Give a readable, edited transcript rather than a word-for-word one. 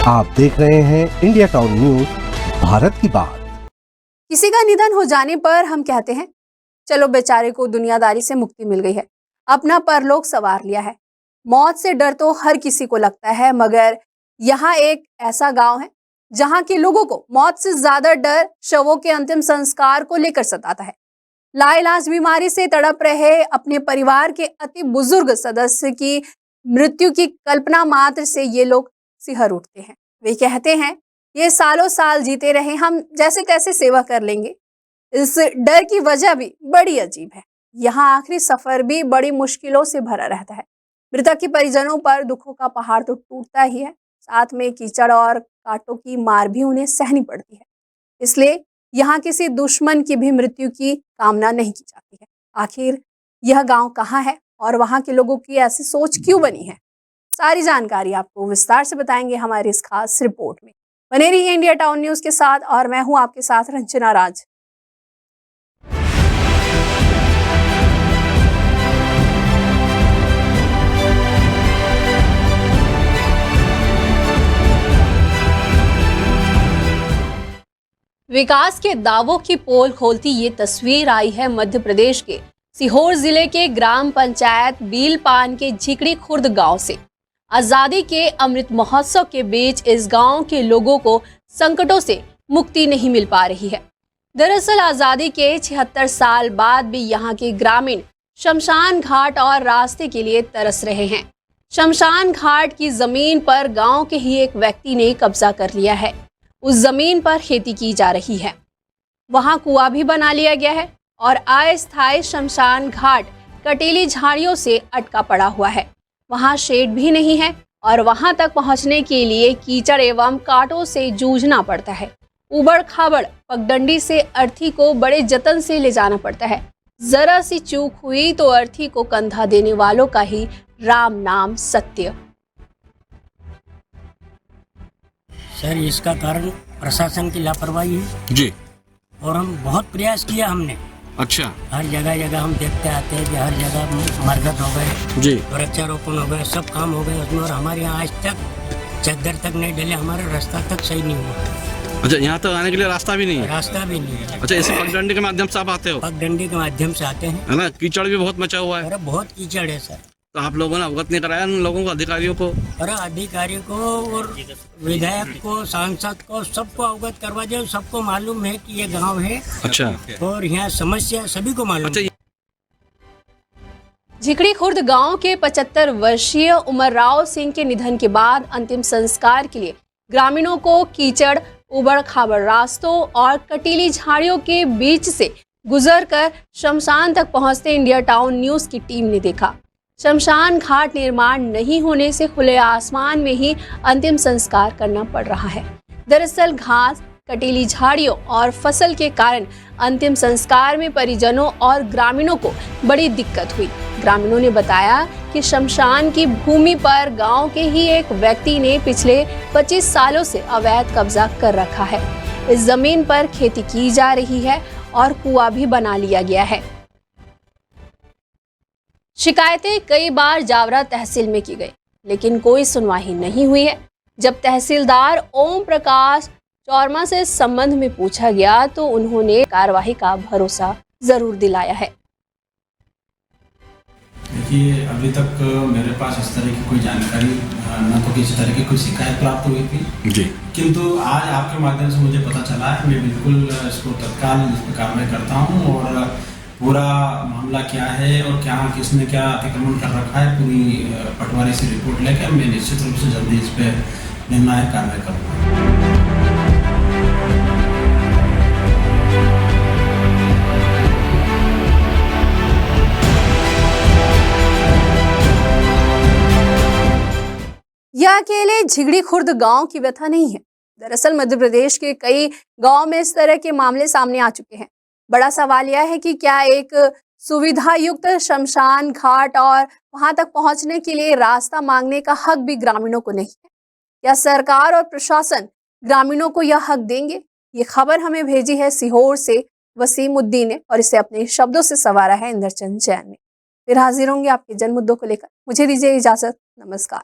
आप देख रहे हैं इंडिया टाउन न्यूज, भारत की बात। किसी का निधन हो जाने पर हम कहते हैं चलो बेचारे को दुनियादारी से मुक्ति मिल गई है, अपना परलोक संवार लिया है। मौत से डर तो हर किसी को लगता है, मगर यहाँ एक ऐसा गांव है जहाँ के लोगों को मौत से ज्यादा डर शवों के अंतिम संस्कार को लेकर सताता है। लाइलाज बीमारी से तड़प रहे अपने परिवार के अति बुजुर्ग सदस्य की मृत्यु की कल्पना मात्र से ये लोग सिहर उठते हैं। वे कहते हैं ये सालों साल जीते रहे, हम जैसे तैसे सेवा कर लेंगे। इस डर की वजह भी बड़ी अजीब है। यहाँ आखिरी सफर भी बड़ी मुश्किलों से भरा रहता है। मृतक के परिजनों पर दुखों का पहाड़ तो टूटता ही है, साथ में कीचड़ और कांटों की मार भी उन्हें सहनी पड़ती है। इसलिए यहाँ किसी दुश्मन की भी मृत्यु की कामना नहीं की जाती है। आखिर यह गांव कहाँ है और वहाँ के लोगों की ऐसी सोच क्यों बनी है, सारी जानकारी आपको विस्तार से बताएंगे हमारी इस खास रिपोर्ट में। बने रहिए इंडिया टाउन न्यूज के साथ और मैं हूं आपके साथ रंजना राज। विकास के दावों की पोल खोलती ये तस्वीर आई है मध्य प्रदेश के सीहोर जिले के ग्राम पंचायत बीलपान के झिकड़ी खुर्द गांव से। आजादी के अमृत महोत्सव के बीच इस गांव के लोगों को संकटों से मुक्ति नहीं मिल पा रही है। दरअसल आजादी के 76 साल बाद भी यहाँ के ग्रामीण शमशान घाट और रास्ते के लिए तरस रहे हैं। शमशान घाट की जमीन पर गांव के ही एक व्यक्ति ने कब्जा कर लिया है। उस जमीन पर खेती की जा रही है, वहां कुआं भी बना लिया गया है और अस्थायी शमशान घाट कटीली झाड़ियों से अटका पड़ा हुआ है। वहां शेड भी नहीं है और वहां तक पहुंचने के लिए कीचड़ एवं कांटों से जूझना पड़ता है। उबड़ खाबड़ पगडंडी से अर्थी को बड़े जतन से ले जाना पड़ता है। जरा सी चूक हुई तो अर्थी को कंधा देने वालों का ही राम नाम सत्य। सर, इसका कारण प्रशासन की लापरवाही है जी, और हम बहुत प्रयास किया हमने। अच्छा, हर जगह हम देखते आते हैं कि हर जगह मरगत हो गए जी, वृक्षारोपण हो गए, सब काम हो गए उसमें, और हमारे यहाँ आज तक चद्दर तक नहीं डले, हमारा रास्ता तक सही नहीं हुआ। अच्छा, यहाँ तक आने के लिए रास्ता भी नहीं है? रास्ता भी नहीं है। अच्छा, इसे पगडंडी के माध्यम से आप आते हो? पगडंडी के माध्यम से आते हैं, है ना। कीचड़ भी बहुत मचा हुआ है। अरे बहुत कीचड़ है सर। तो आप लोगों ने अवगत नहीं कराया उन लोगों को, अधिकारियों को? अरे अधिकारियों को और विधायक को, सांसद को, सबको अवगत करवा दिया। सबको मालूम है कि ये गाँव है। अच्छा, और यहाँ समस्या सभी को मालूम है। झिकड़ी खुर्द गांव के 75 वर्षीय उमरराव सिंह के निधन के बाद अंतिम संस्कार के लिए ग्रामीणों को कीचड़, उबड़ खाबड़ रास्तों और कटीली झाड़ियों के बीच से गुजरकर शमशान तक पहुंचते इंडिया टाउन न्यूज की टीम ने देखा। शमशान घाट निर्माण नहीं होने से खुले आसमान में ही अंतिम संस्कार करना पड़ रहा है। दरअसल घास, कटीली झाड़ियों और फसल के कारण अंतिम संस्कार में परिजनों और ग्रामीणों को बड़ी दिक्कत हुई। ग्रामीणों ने बताया कि शमशान की भूमि पर गांव के ही एक व्यक्ति ने पिछले 25 सालों से अवैध कब्जा कर रखा है। इस जमीन पर खेती की जा रही है और कुआं भी बना लिया गया है। शिकायतें कई बार जावरा तहसील में की गई, लेकिन कोई सुनवाई नहीं हुई है। जब तहसीलदार ओम प्रकाश चौरमा से इस संबंध में पूछा गया तो उन्होंने कार्रवाई का भरोसा जरूर दिलाया है। देखिए, अभी तक मेरे पास इस तरह की कोई जानकारी न तो किसी तरह की कोई शिकायत प्राप्त हुई थी जी, किंतु आज आपके माध्यम से मुझे पता चला है। मैं बिल्कुल इसको तत्काल इस पर कार्रवाई करता हूँ और पूरा मामला क्या है और क्या किसने क्या अतिक्रमण कर रखा है, पूरी पटवारी से रिपोर्ट लेकर मैं निश्चित रूप से जल्दी इस पर निर्णायक कार्रवाई करूँगा। यह अकेले झिगड़ी खुर्द गांव की व्यथा नहीं है। दरअसल मध्य प्रदेश के कई गांव में इस तरह के मामले सामने आ चुके हैं। बड़ा सवाल यह है कि क्या एक सुविधा युक्त शमशान घाट और वहां तक पहुंचने के लिए रास्ता मांगने का हक भी ग्रामीणों को नहीं है? क्या सरकार और प्रशासन ग्रामीणों को यह हक देंगे? ये खबर हमें भेजी है सीहोर से वसीमुद्दीन ने और इसे अपने शब्दों से संवारा है इंद्रचंद जैन ने। फिर हाजिर होंगे आपके जन मुद्दों को लेकर। मुझे दीजिए इजाजत, नमस्कार।